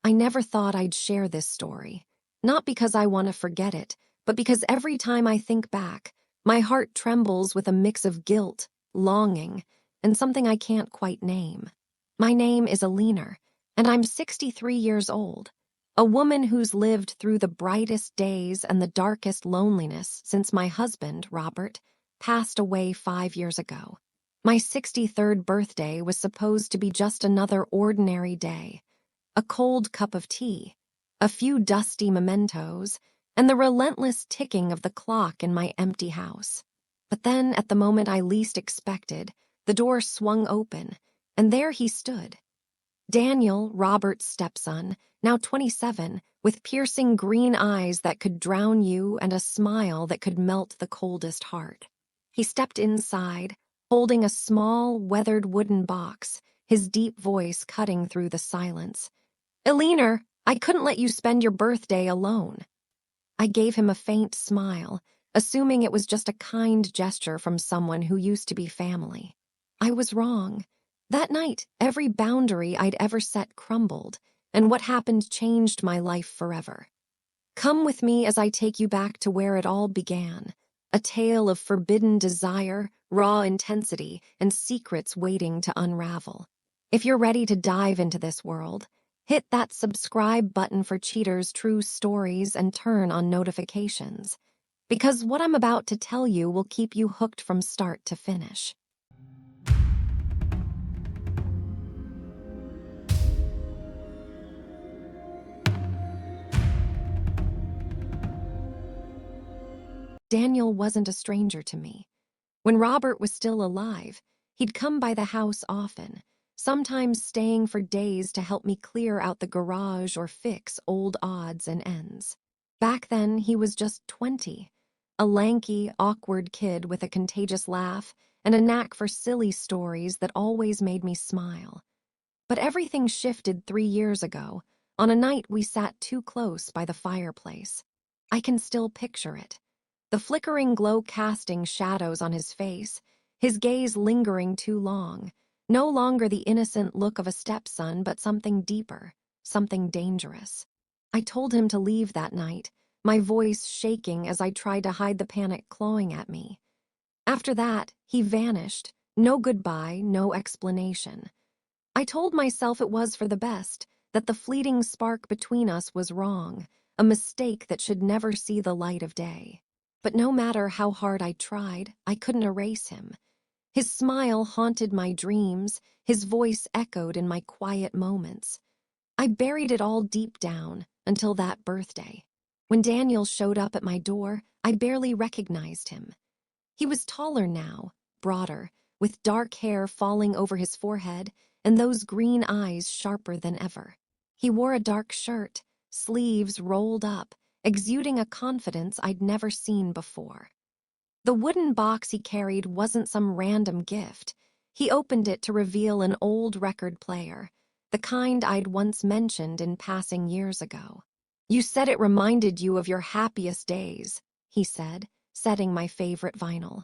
I never thought I'd share this story. Not because I want to forget it, but because every time I think back, my heart trembles with a mix of guilt, longing, and something I can't quite name. My name is Alina, and I'm 63 years old, a woman who's lived through the brightest days and the darkest loneliness since my husband, Robert, passed away 5 years ago. My 63rd birthday was supposed to be just another ordinary day. A cold cup of tea, a few dusty mementos, and the relentless ticking of the clock in my empty house. But then, at the moment I least expected, the door swung open, and there he stood. Daniel, Robert's stepson, now 27, with piercing green eyes that could drown you and a smile that could melt the coldest heart. He stepped inside, holding a small, weathered wooden box, his deep voice cutting through the silence. "Alina, I couldn't let you spend your birthday alone." I gave him a faint smile, assuming it was just a kind gesture from someone who used to be family. I was wrong. That night, every boundary I'd ever set crumbled, and what happened changed my life forever. Come with me as I take you back to where it all began, a tale of forbidden desire, raw intensity, and secrets waiting to unravel. If you're ready to dive into this world, hit that subscribe button for Cheater's true stories and turn on notifications, because what I'm about to tell you will keep you hooked from start to finish. Daniel wasn't a stranger to me. When Robert was still alive, he'd come by the house often, sometimes staying for days to help me clear out the garage or fix old odds and ends. Back then, he was just 20, a lanky, awkward kid with a contagious laugh and a knack for silly stories that always made me smile. But everything shifted 3 years ago, on a night we sat too close by the fireplace. I can still picture it. The flickering glow casting shadows on his face, his gaze lingering too long, no longer the innocent look of a stepson, but something deeper, something dangerous. I told him to leave that night, my voice shaking as I tried to hide the panic clawing at me. After that, he vanished, no goodbye, no explanation. I told myself it was for the best, that the fleeting spark between us was wrong, a mistake that should never see the light of day. But no matter how hard I tried, I couldn't erase him. His smile haunted my dreams, his voice echoed in my quiet moments. I buried it all deep down until that birthday. When Daniel showed up at my door, I barely recognized him. He was taller now, broader, with dark hair falling over his forehead and those green eyes sharper than ever. He wore a dark shirt, sleeves rolled up, exuding a confidence I'd never seen before. The wooden box he carried wasn't some random gift. He opened it to reveal an old record player, the kind I'd once mentioned in passing years ago. "You said it reminded you of your happiest days," he said, setting my favorite vinyl,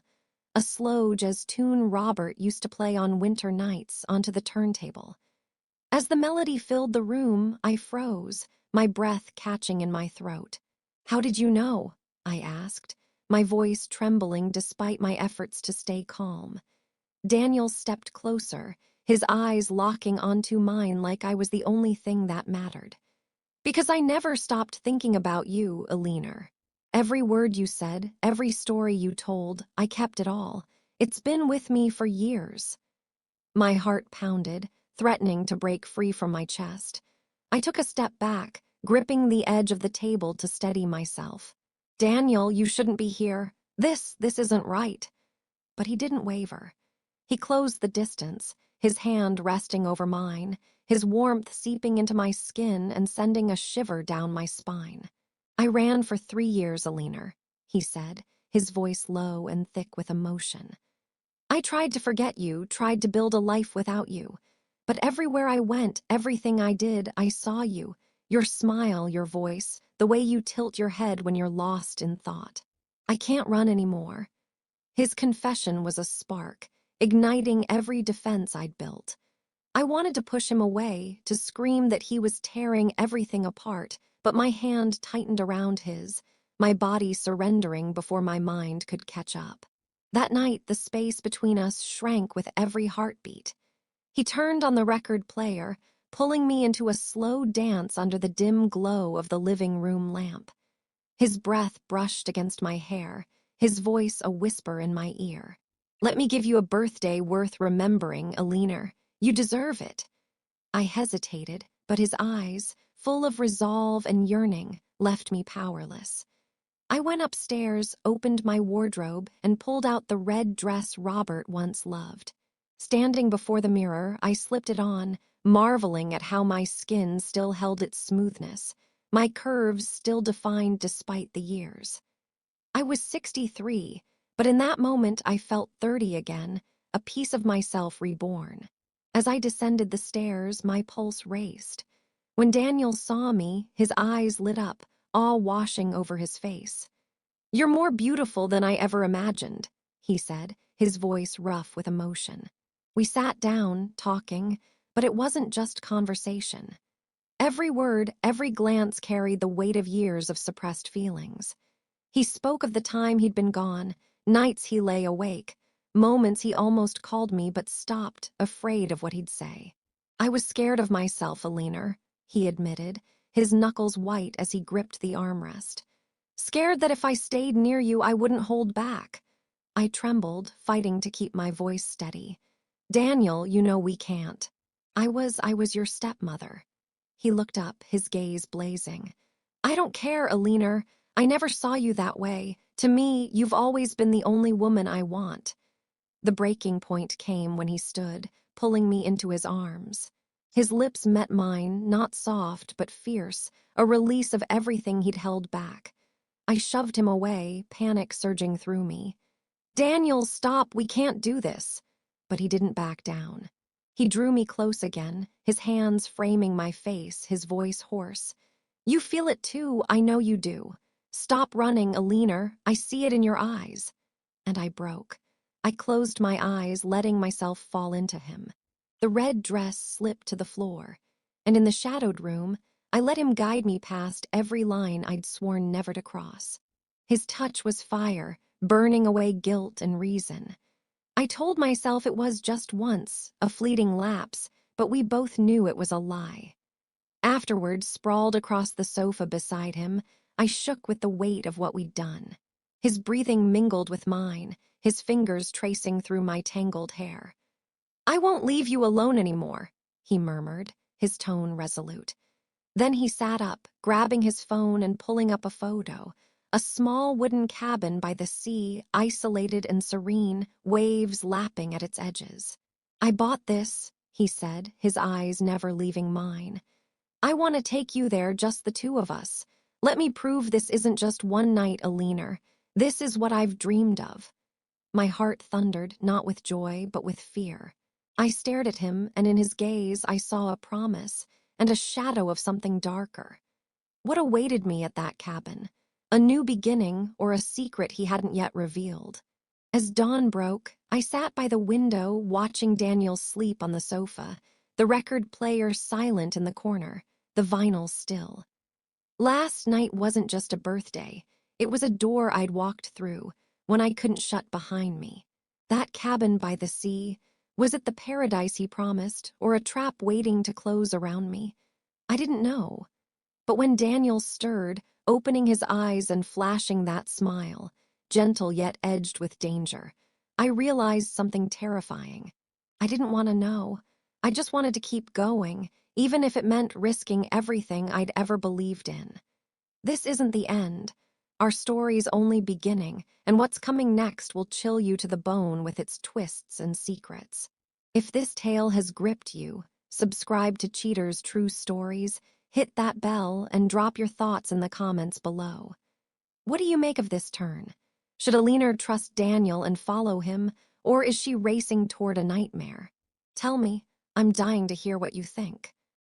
a slow jazz tune Robert used to play on winter nights, onto the turntable. As the melody filled the room, I froze, my breath catching in my throat. "How did you know?" I asked, my voice trembling despite my efforts to stay calm. Daniel stepped closer, his eyes locking onto mine like I was the only thing that mattered. "Because I never stopped thinking about you, Alina. Every word you said, every story you told, I kept it all. It's been with me for years." My heart pounded, threatening to break free from my chest. I took a step back, gripping the edge of the table to steady myself. "Daniel, you shouldn't be here. This isn't right." But he didn't waver. He closed the distance, his hand resting over mine, his warmth seeping into my skin and sending a shiver down my spine. "I ran for 3 years, Alina," he said, his voice low and thick with emotion. "I tried to forget you, tried to build a life without you. But everywhere I went, everything I did, I saw you. Your smile, your voice, the way you tilt your head when you're lost in thought. I can't run anymore." His confession was a spark, igniting every defense I'd built. I wanted to push him away, to scream that he was tearing everything apart, but my hand tightened around his, my body surrendering before my mind could catch up. That night, the space between us shrank with every heartbeat. He turned on the record player, pulling me into a slow dance under the dim glow of the living room lamp. His breath brushed against my hair, his voice a whisper in my ear. "Let me give you a birthday worth remembering, Alina. You deserve it." I hesitated, but his eyes, full of resolve and yearning, left me powerless. I went upstairs, opened my wardrobe, and pulled out the red dress Robert once loved. Standing before the mirror, I slipped it on, marveling at how my skin still held its smoothness, my curves still defined despite the years. I was 63, but in that moment I felt 30 again, a piece of myself reborn. As I descended the stairs, my pulse raced. When Daniel saw me, his eyes lit up, awe washing over his face. "You're more beautiful than I ever imagined," he said, his voice rough with emotion. We sat down, talking, but it wasn't just conversation. Every word, every glance carried the weight of years of suppressed feelings. He spoke of the time he'd been gone, nights he lay awake, moments he almost called me but stopped, afraid of what he'd say. "I was scared of myself, Alina," he admitted, his knuckles white as he gripped the armrest. "Scared that if I stayed near you, I wouldn't hold back." I trembled, fighting to keep my voice steady. "Daniel, you know we can't. I was your stepmother." He looked up, his gaze blazing. "I don't care, Alina. I never saw you that way. To me, you've always been the only woman I want." The breaking point came when he stood, pulling me into his arms. His lips met mine, not soft, but fierce, a release of everything he'd held back. I shoved him away, panic surging through me. "Daniel, stop, we can't do this." But he didn't back down. He drew me close again, his hands framing my face, his voice hoarse. "You feel it too, I know you do. Stop running, Alina, I see it in your eyes." And I broke. I closed my eyes, letting myself fall into him. The red dress slipped to the floor, and in the shadowed room, I let him guide me past every line I'd sworn never to cross. His touch was fire, burning away guilt and reason. I told myself it was just once, a fleeting lapse, but we both knew it was a lie. Afterwards, sprawled across the sofa beside him, I shook with the weight of what we'd done. His breathing mingled with mine, his fingers tracing through my tangled hair. "I won't leave you alone anymore," he murmured, his tone resolute. Then he sat up, grabbing his phone and pulling up a photo. A small wooden cabin by the sea, isolated and serene, waves lapping at its edges. "I bought this," he said, his eyes never leaving mine. "I want to take you there, just the two of us. Let me prove this isn't just one night, Alina. This is what I've dreamed of." My heart thundered, not with joy, but with fear. I stared at him, and in his gaze I saw a promise, and a shadow of something darker. What awaited me at that cabin? A new beginning, or a secret he hadn't yet revealed? As dawn broke, I sat by the window watching Daniel sleep on the sofa, the record player silent in the corner, the vinyl still. Last night wasn't just a birthday. It was a door I'd walked through, one I couldn't shut behind me. That cabin by the sea, was it the paradise he promised, or a trap waiting to close around me? I didn't know. But when Daniel stirred, opening his eyes and flashing that smile, gentle yet edged with danger, I realized something terrifying. I didn't want to know. I just wanted to keep going, even if it meant risking everything I'd ever believed in. This isn't the end. Our story's only beginning, and what's coming next will chill you to the bone with its twists and secrets. If this tale has gripped you, subscribe to Cheater's True Stories, hit that bell, and drop your thoughts in the comments below. What do you make of this turn? Should Alina trust Daniel and follow him, or is she racing toward a nightmare? Tell me, I'm dying to hear what you think.